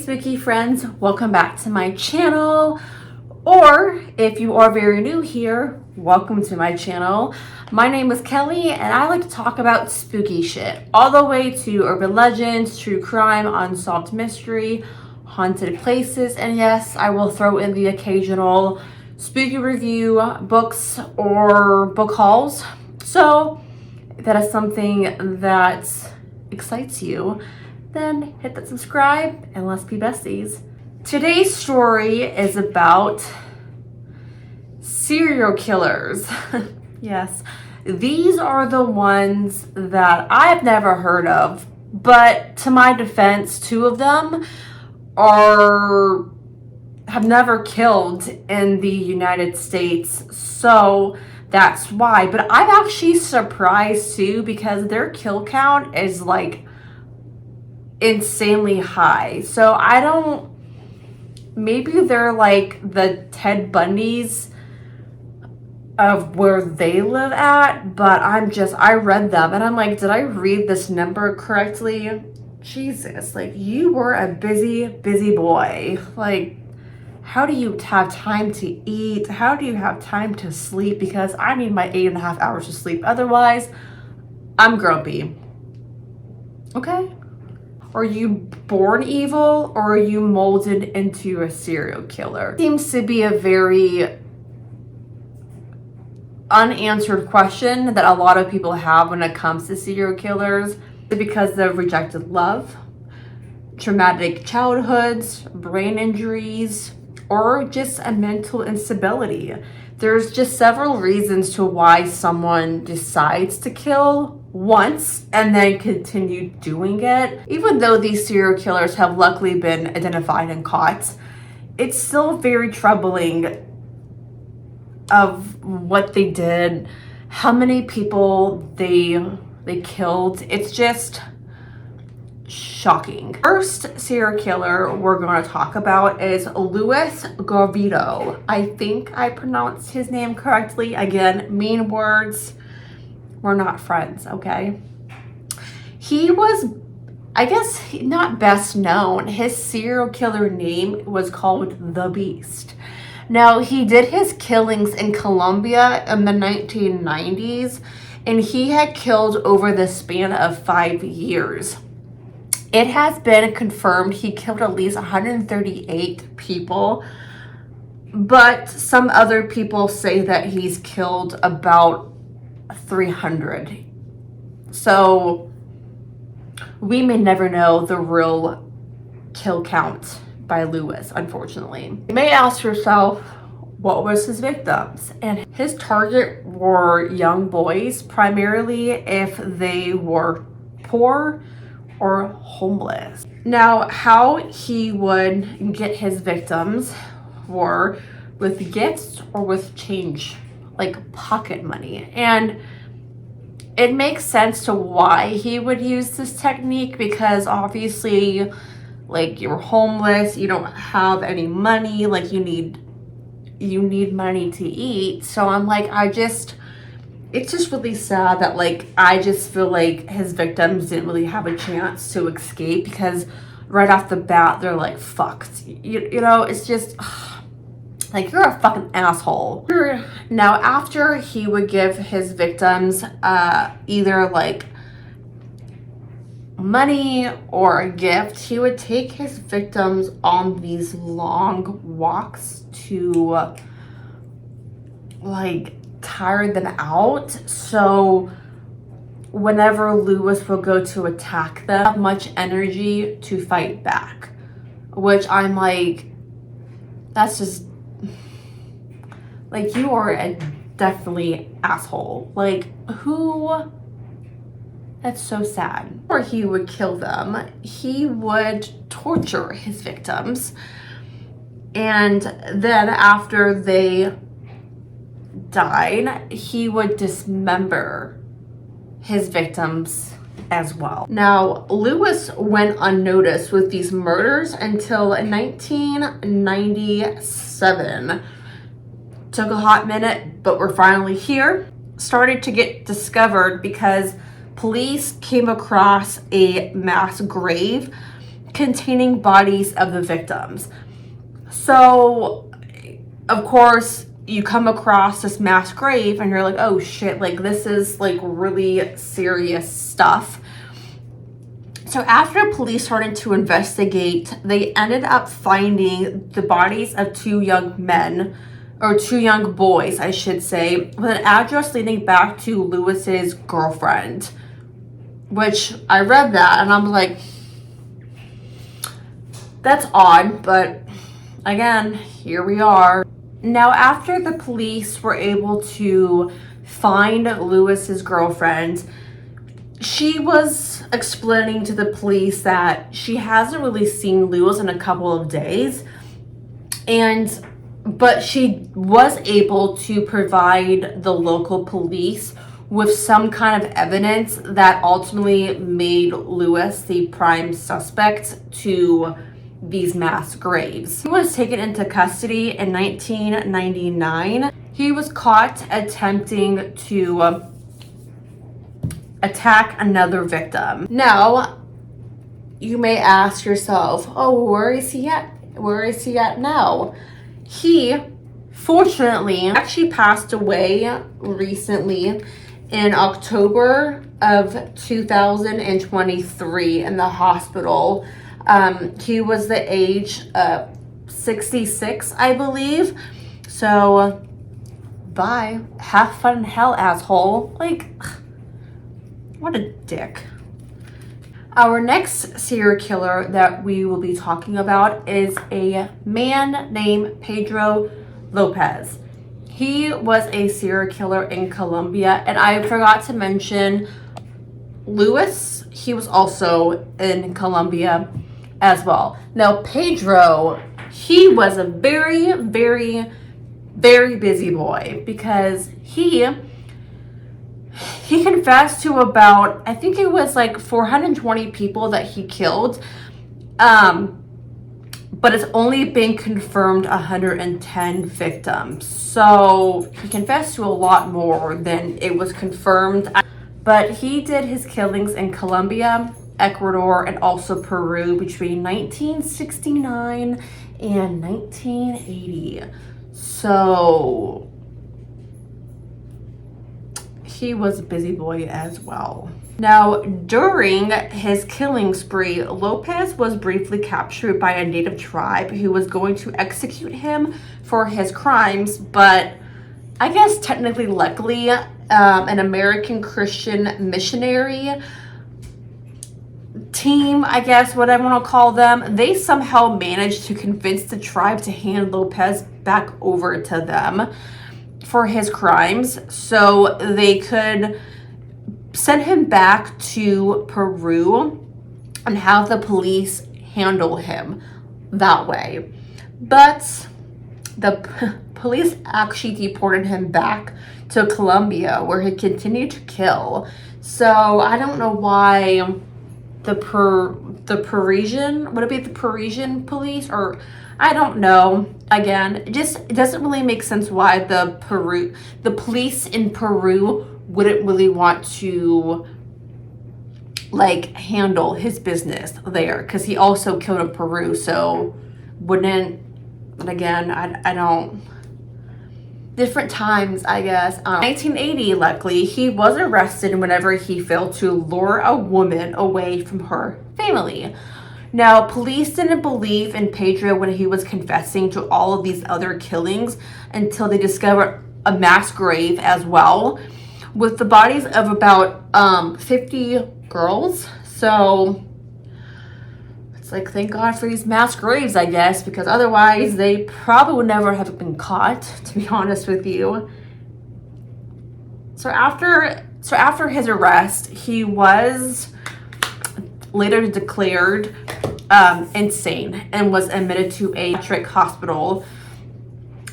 spooky friends, welcome back to my channel, or if you are very new here, welcome to my channel. My name is Kelly and I like to talk about spooky shit, all the way to urban legends, true crime, unsolved mystery, haunted places, and yes, I will throw in the occasional spooky review, books, or book hauls. So if that is something that excites you, then hit that subscribe and let's be besties. Today's story is about serial killers. Yes, these are the ones that I've never heard of, but to my defense, two of them have never killed in the United States, so that's why. But I'm actually surprised too, because their kill count is like insanely high. So I don't, maybe they're like the Ted Bundys of where they live at, but I read them and I'm like, did I read this number correctly? Jesus, like, you were a busy boy. Like, how do you have time to eat? How do you have time to sleep? Because I need my 8.5 hours of sleep. Otherwise, I'm grumpy. Okay? Are you born evil or are you molded into a serial killer? Seems to be a very unanswered question that a lot of people have when it comes to serial killers, because of rejected love, traumatic childhoods, brain injuries, or just a mental instability. There's just several reasons to why someone decides to kill once and then continue doing it. Even though these serial killers have luckily been identified and caught, it's still very troubling of what they did, how many people they killed. It's just shocking. First serial killer we're going to talk about is Louis Garrido. I think I pronounced his name correctly. Again, mean words. We're not friends, okay? He was, I guess, not best known. His serial killer name was called The Beast. Now, he did his killings in Colombia in the 1990s, and he had killed over the span of 5 years. It has been confirmed he killed at least 138 people, but some other people say that he's killed about 300. So we may never know the real kill count by Louis, unfortunately. You may ask yourself, what was his victims? And his target were young boys, primarily if they were poor or homeless. Now, how he would get his victims were with gifts or with change, like pocket money. And it makes sense to why he would use this technique, because obviously, like, you're homeless, you don't have any money, like you need money to eat. So I'm like, it's just really sad that, like, I just feel like his victims didn't really have a chance to escape, because right off the bat they're like fucked. You know, it's just like, you're a fucking asshole. Now, after he would give his victims either like money or a gift, he would take his victims on these long walks to like tire them out. So whenever Louis will go to attack them, have much energy to fight back, which I'm like, that's just like, you are a definitely asshole. Like, who? That's so sad. Or he would kill them, he would torture his victims, and then after they died, he would dismember his victims as well. Now, Louis went unnoticed with these murders until 1997. Took a hot minute, but we're finally here. Started to get discovered because police came across a mass grave containing bodies of the victims. So, of course, you come across this mass grave and you're like, oh shit, like this is like really serious stuff. So after police started to investigate, they ended up finding the bodies of two young men, or two young boys, I should say, with an address leading back to Lewis's girlfriend. Which I read that and I'm like, that's odd, but again, here we are. Now, after the police were able to find Lewis's girlfriend, she was explaining to the police that she hasn't really seen Lewis in a couple of days, but she was able to provide the local police with some kind of evidence that ultimately made Lewis the prime suspect to these mass graves. He was taken into custody in 1999. He was caught attempting to attack another victim. Now, you may ask yourself, oh, where is he at? Where is he at now? He, fortunately, actually passed away recently in October of 2023 in the hospital. He was the age of 66, I believe. So, bye. Have fun in hell, asshole. Like, what a dick. Our next serial killer that we will be talking about is a man named Pedro Lopez. He was a serial killer in Colombia, and I forgot to mention Lewis. He was also in Colombia as well. Now, Pedro, he was a very, very, very busy boy because he confessed to about, I think it was like 420 people that he killed. But it's only been confirmed 110 victims. So he confessed to a lot more than it was confirmed. But he did his killings in Colombia, Ecuador, and also Peru between 1969 and 1980. So he was a busy boy as well. Now, during his killing spree, Lopez was briefly captured by a native tribe who was going to execute him for his crimes, but I guess technically, luckily, an American Christian missionary team, I guess, whatever I want to call them, they somehow managed to convince the tribe to hand Lopez back over to them for his crimes so they could send him back to Peru and have the police handle him that way. But the police actually deported him back to Colombia, where he continued to kill. So I don't know why the Parisian, would it be the Parisian police, or I don't know. Again, it doesn't really make sense why the police in Peru wouldn't really want to like handle his business there, because he also killed in Peru. So wouldn't, but again, I don't, different times, I guess. 1980, luckily, he was arrested whenever he failed to lure a woman away from her family. Now, police didn't believe in Pedro when he was confessing to all of these other killings until they discovered a mass grave as well, with the bodies of about 50 girls. So it's like, thank God for these mass graves, I guess, because otherwise they probably would never have been caught, to be honest with you. So after his arrest, he was later declared insane and was admitted to a psychiatric hospital.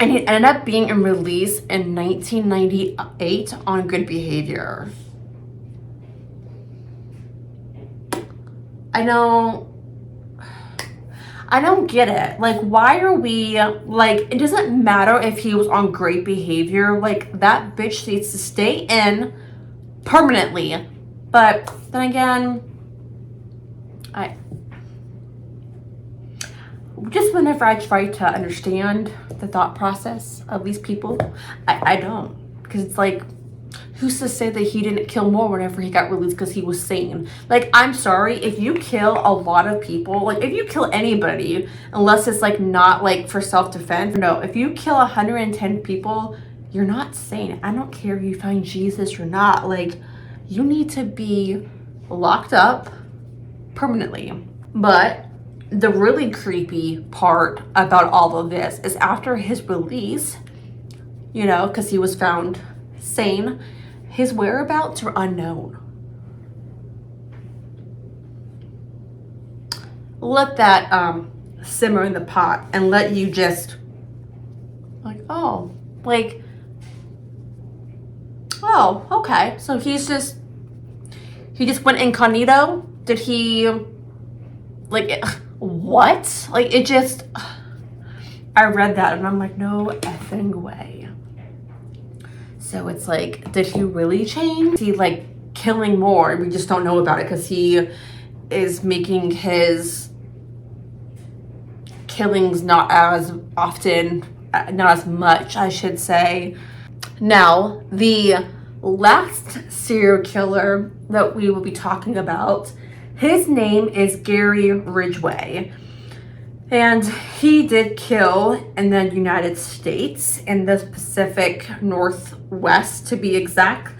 And he ended up being released in 1998 on good behavior. I don't get it. Like, why are we, like, it doesn't matter if he was on great behavior. Like, that bitch needs to stay in permanently. But then again, just whenever I try to understand the thought process of these people, I don't. Because it's like, who's to say that he didn't kill more whenever he got released because he was sane? Like, I'm sorry, if you kill a lot of people, like if you kill anybody, unless it's like not like for self-defense, no, if you kill 110 people, you're not sane. I don't care if you find Jesus or not. Like, you need to be locked up permanently. But the really creepy part about all of this is after his release, you know, because he was found sane, his whereabouts are unknown. Let that simmer in the pot and let you just like, oh, okay. So he just went incognito. Did he like what? Like it just, I read that and I'm like, no effing way. So it's like, did he really change? Is he like killing more? We just don't know about it because he is making his killings not as often, not as much, I should say. Now, the last serial killer that we will be talking about, his name is Gary Ridgway. And he did kill in the United States, in the Pacific Northwest to be exact,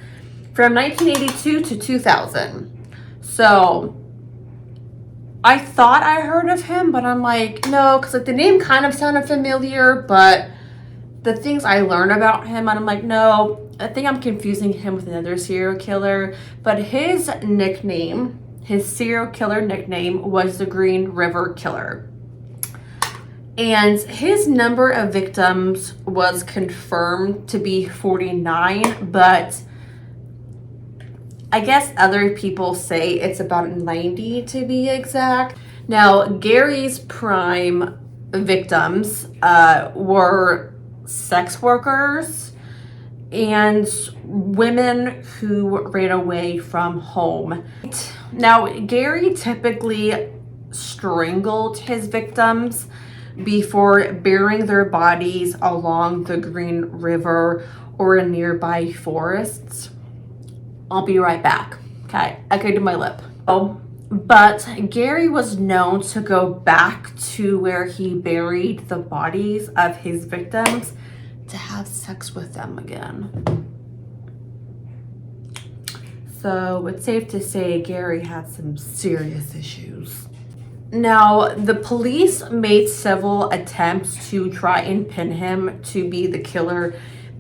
from 1982 to 2000. So I thought I heard of him, but I'm like, no, because like the name kind of sounded familiar, but the things I learned about him, and I'm like, no, I think I'm confusing him with another serial killer. But his nickname, his serial killer nickname was the Green River Killer. And his number of victims was confirmed to be 49, but I guess other people say it's about 90 to be exact. Now, Gary's prime victims were sex workers and women who ran away from home. Now, Gary typically strangled his victims before burying their bodies along the Green River or in nearby forests. I'll be right back. Okay, I could do my lip. Oh, but Gary was known to go back to where he buried the bodies of his victims to have sex with them again. So it's safe to say Gary had some serious issues. Now, the police made several attempts to try and pin him to be the killer,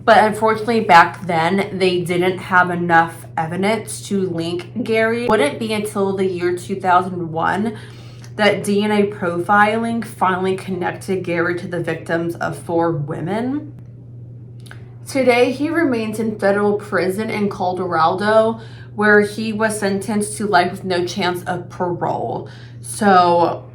but unfortunately back then they didn't have enough evidence to link Gary. It wouldn't be until the year 2001 that DNA profiling finally connected Gary to the victims of 4 women. Today, he remains in federal prison in Colorado, where he was sentenced to life with no chance of parole. So,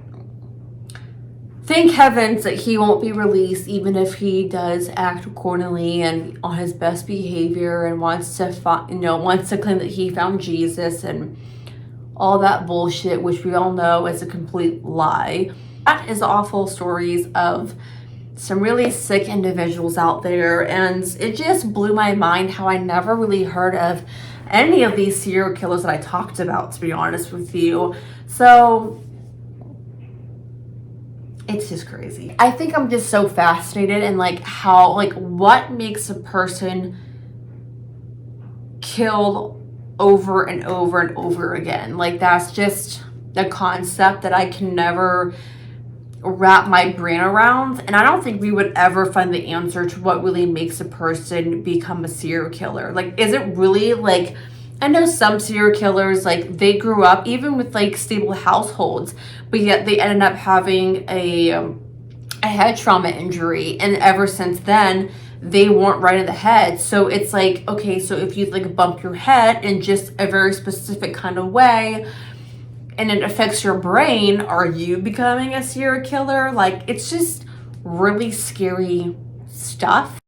thank heavens that he won't be released, even if he does act accordingly and on his best behavior and wants to claim that he found Jesus and all that bullshit, which we all know is a complete lie. That is awful stories of some really sick individuals out there, and it just blew my mind how I never really heard of any of these serial killers that I talked about, to be honest with you. So it's just crazy. I think I'm just so fascinated in like how, like, what makes a person kill over and over and over again. Like, that's just a concept that I can never wrap my brain around, and I don't think we would ever find the answer to what really makes a person become a serial killer. Like, is it really like, I know some serial killers, like, they grew up even with like stable households, but yet they ended up having a head trauma injury, and ever since then they weren't right in the head. So it's like, okay, so if you like bump your head in just a very specific kind of way and it affects your brain, are you becoming a serial killer? Like, it's just really scary stuff.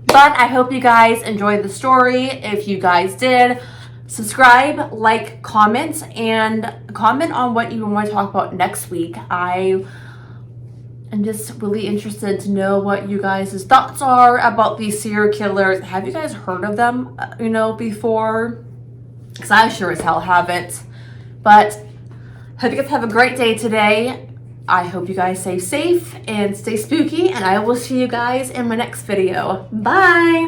But I hope you guys enjoyed the story. If you guys did, subscribe, like, comment, and comment on what you want to talk about next week. I'm just really interested to know what you guys' thoughts are about these serial killers. Have you guys heard of them, before? Because I sure as hell haven't. But hope you guys have a great day today. I hope you guys stay safe and stay spooky, and I will see you guys in my next video. Bye!